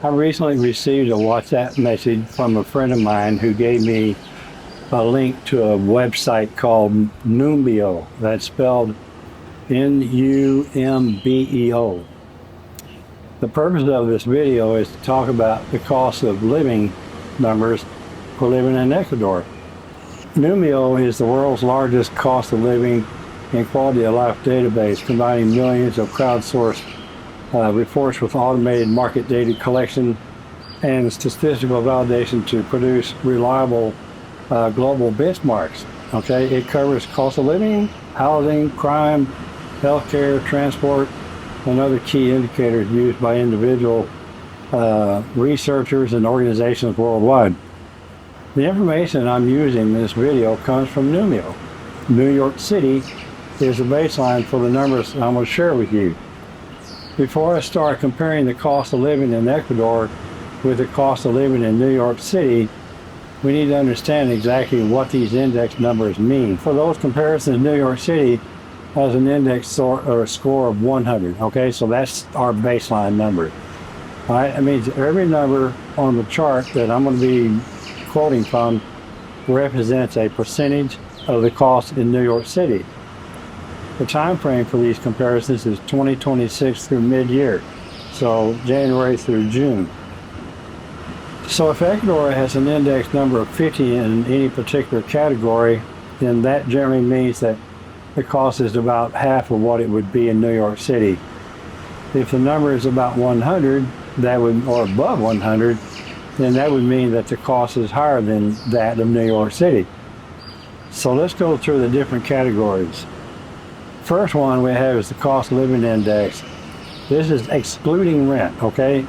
I recently received a WhatsApp message from a friend of mine who gave me a link to a website called Numbeo. That's spelled Numbeo. The purpose of this video is to talk about the cost of living numbers for living in Ecuador. Numbeo is the world's largest cost of living and quality of life database, combining millions of crowdsourced reports with automated market data collection and statistical validation to produce reliable global benchmarks. Okay, it covers cost of living, housing, crime, healthcare, transport, and other key indicators used by individual researchers and organizations worldwide. The information I'm using in this video comes from Numbeo. New York City is the baseline for the numbers I'm going to share with you. Before I start comparing the cost of living in Ecuador with the cost of living in New York City, we need to understand exactly what these index numbers mean. For those comparisons, New York City has an index or a score of 100. Okay, so that's our baseline number. All right, that means every number on the chart that I'm going to be quoting from represents a percentage of the cost in New York City. The time frame for these comparisons is 2026 through mid-year, so January through June. So if Ecuador has an index number of 50 in any particular category, then that generally means that the cost is about half of what it would be in New York City. If the number is about 100, or above 100, then that would mean that the cost is higher than that of New York City. So let's go through the different categories. First one we have is the cost of living index. This is excluding rent, okay?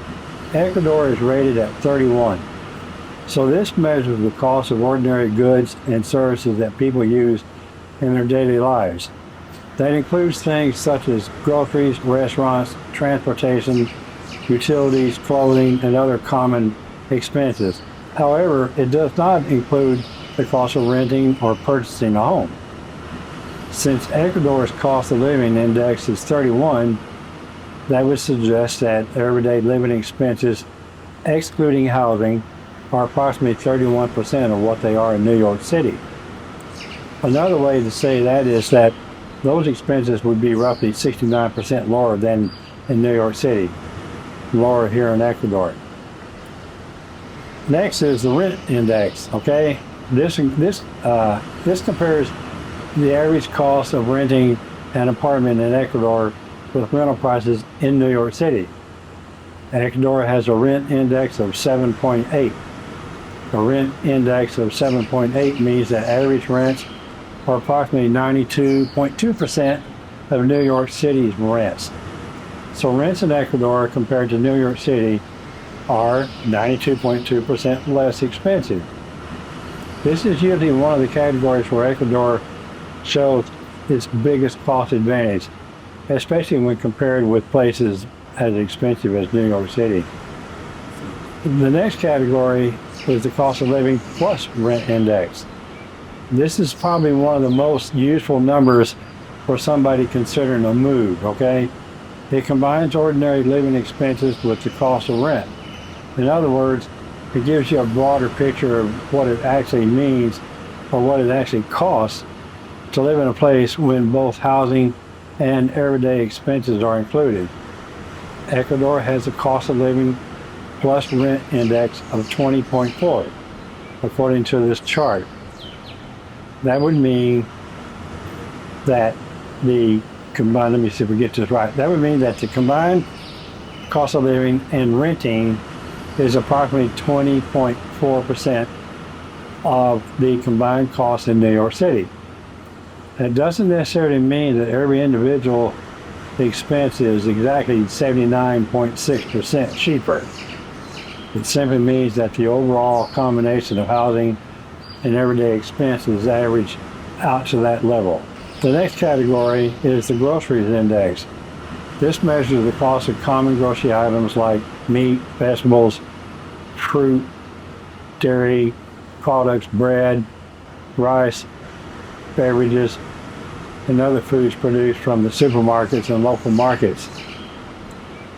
Ecuador is rated at 31. So this measures the cost of ordinary goods and services that people use in their daily lives. That includes things such as groceries, restaurants, transportation, utilities, clothing, and other common expenses. However, it does not include the cost of renting or purchasing a home. Since Ecuador's cost of living index is 31, that would suggest that everyday living expenses, excluding housing, are approximately 31% of what they are in New York City. Another way to say that is that those expenses would be roughly 69% lower than in New York City, lower here in Ecuador. Next is the rent index. Okay, this compares the average cost of renting an apartment in Ecuador with rental prices in New York City. Ecuador has a rent index of 7.8. A rent index of 7.8 means that average rents are approximately 92.2% of New York City's rents. So rents in Ecuador compared to New York City are 92.2% less expensive. This is usually one of the categories where Ecuador shows its biggest cost advantage, especially when compared with places as expensive as New York City. The next category is the cost of living plus rent index. This is probably one of the most useful numbers for somebody considering a move, okay? It combines ordinary living expenses with the cost of rent. In other words, it gives you a broader picture of what it actually means or what it actually costs to live in a place when both housing and everyday expenses are included. Ecuador has a cost of living plus rent index of 20.4, according to this chart. That would mean that the combined, let me see if we get this right, that would mean that the combined cost of living and renting is approximately 20.4% of the combined cost in New York City. That doesn't necessarily mean that every individual expense is exactly 79.6% cheaper. It simply means that the overall combination of housing and everyday expenses average out to that level. The next category is the groceries index. This measures the cost of common grocery items like meat, vegetables, fruit, dairy products, bread, rice, beverages, and other foods produced from the supermarkets and local markets.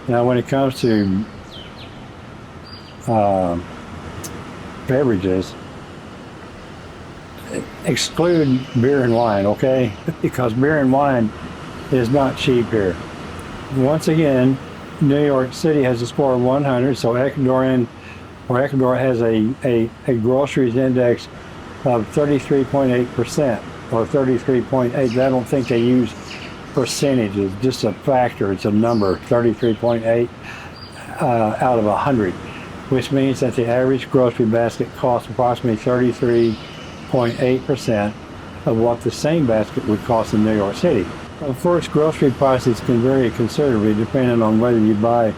Now, when it comes to beverages, exclude beer and wine, okay? Because beer and wine is not cheap here. Once again, New York City has a score of 100, so Ecuador has a groceries index of 33.8% or 33.8. I don't think they use percentages, just a factor. It's a number, 33.8 out of 100, which means that the average grocery basket costs approximately 33.8% of what the same basket would cost in New York City. Of course, grocery prices can vary considerably depending on whether you buy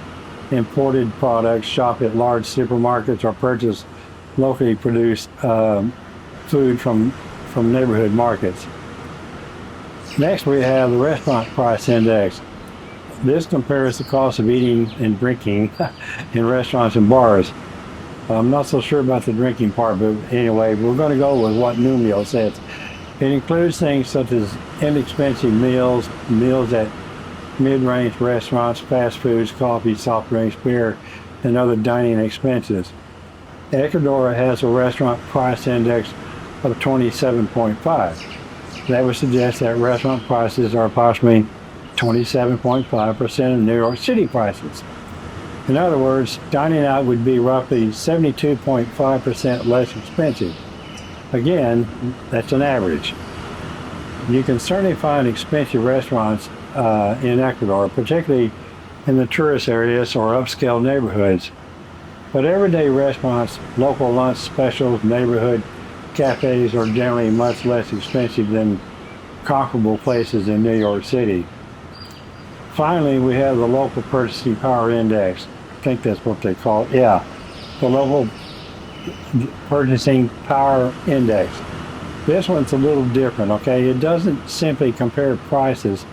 imported products, shop at large supermarkets, or purchase locally produced food from neighborhood markets. Next, we have the restaurant price index. This compares the cost of eating and drinking in restaurants and bars. I'm not so sure about the drinking part, but anyway, we're going to go with what Numbeo says. It includes things such as inexpensive meals at mid-range restaurants, fast foods, coffee, soft drinks, beer, and other dining expenses. Ecuador has a restaurant price index of 27.5. That would suggest that restaurant prices are approximately 27.5% of New York City prices. In other words, dining out would be roughly 72.5% less expensive. Again, that's an average. You can certainly find expensive restaurants in Ecuador, particularly in the tourist areas or upscale neighborhoods. But everyday restaurants, local lunch specials, neighborhood cafes are generally much less expensive than comparable places in New York City. Finally, we have the local purchasing power index. I think that's what they call it. Yeah, the local purchasing power index. This one's a little different, okay? It doesn't simply compare prices.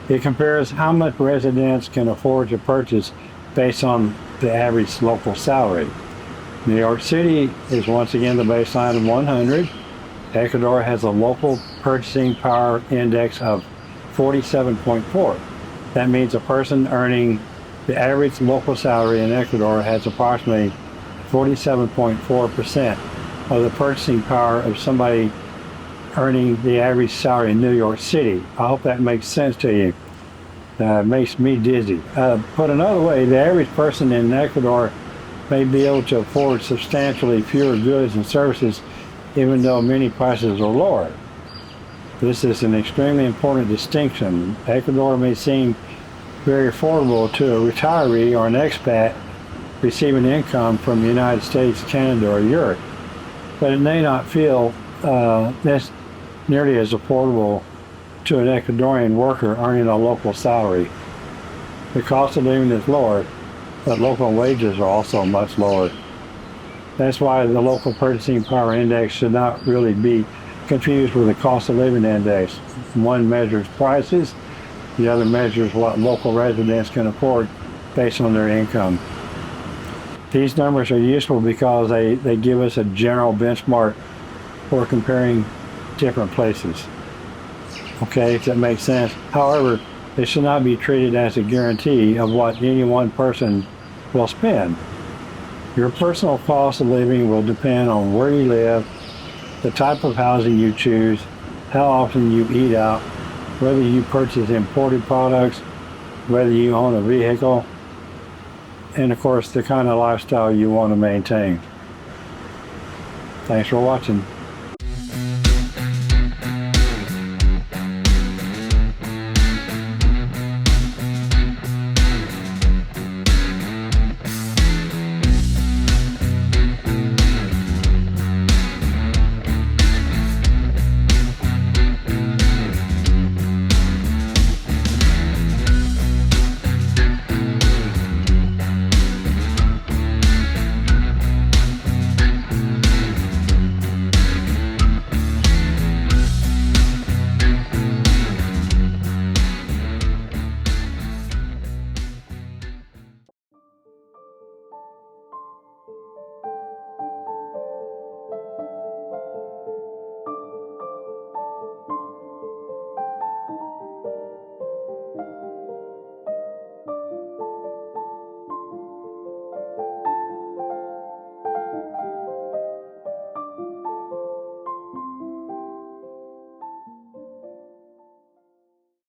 It compares how much residents can afford to purchase based on the average local salary. New York City is once again the baseline of 100. Ecuador has a local purchasing power index of 47.4. That means a person earning the average local salary in Ecuador has approximately 47.4% of the purchasing power of somebody earning the average salary in New York City. I hope that makes sense to you. It makes me dizzy. Put another way, the average person in Ecuador may be able to afford substantially fewer goods and services even though many prices are lower. This is an extremely important distinction. Ecuador may seem very affordable to a retiree or an expat receiving income from the United States, Canada, or Europe, but it may not feel that's nearly as affordable to an Ecuadorian worker earning a local salary. The cost of living is lower, but local wages are also much lower. That's why the local purchasing power index should not really be confused with the cost of living index. One measures prices, the other measures what local residents can afford based on their income. These numbers are useful because they give us a general benchmark for comparing different places. Okay, if that makes sense. However, it should not be treated as a guarantee of what any one person will spend. Your personal cost of living will depend on where you live, the type of housing you choose, how often you eat out, whether you purchase imported products, whether you own a vehicle, and of course the kind of lifestyle you want to maintain. Thanks for watching.